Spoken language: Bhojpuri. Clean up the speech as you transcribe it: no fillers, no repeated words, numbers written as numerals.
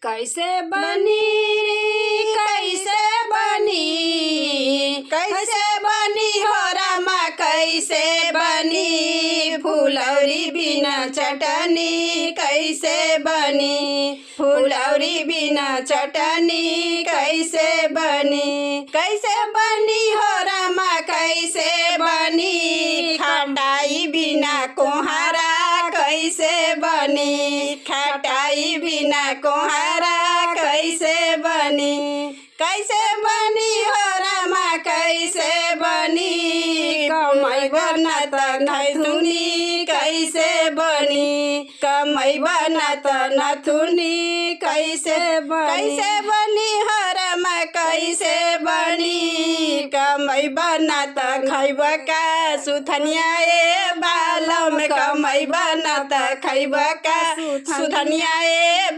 कैसे बनी रे कैसे बनी, कैसे बनी हो रामा कैसे बनी, फुलौरी बिना चटनी कैसे बनी, फुलौरी बिना चटनी कैसे बनी, कैसे बनी हो रामा कैसे बनी, खटाई बिना कोहारा कैसे बनी, खटाई बिना कोहारा कैसे बनी, कैसे बनी हो रामा कैसे बनी, कमाई बना त नथुनी कैसे बनी, कमाई बना त नथुनी कैसे बनी हो रामा कैसे बनी, कमाई बना त खैब का सुथनिया ए बालम, कमाई बना त खैब का सुथनिया ए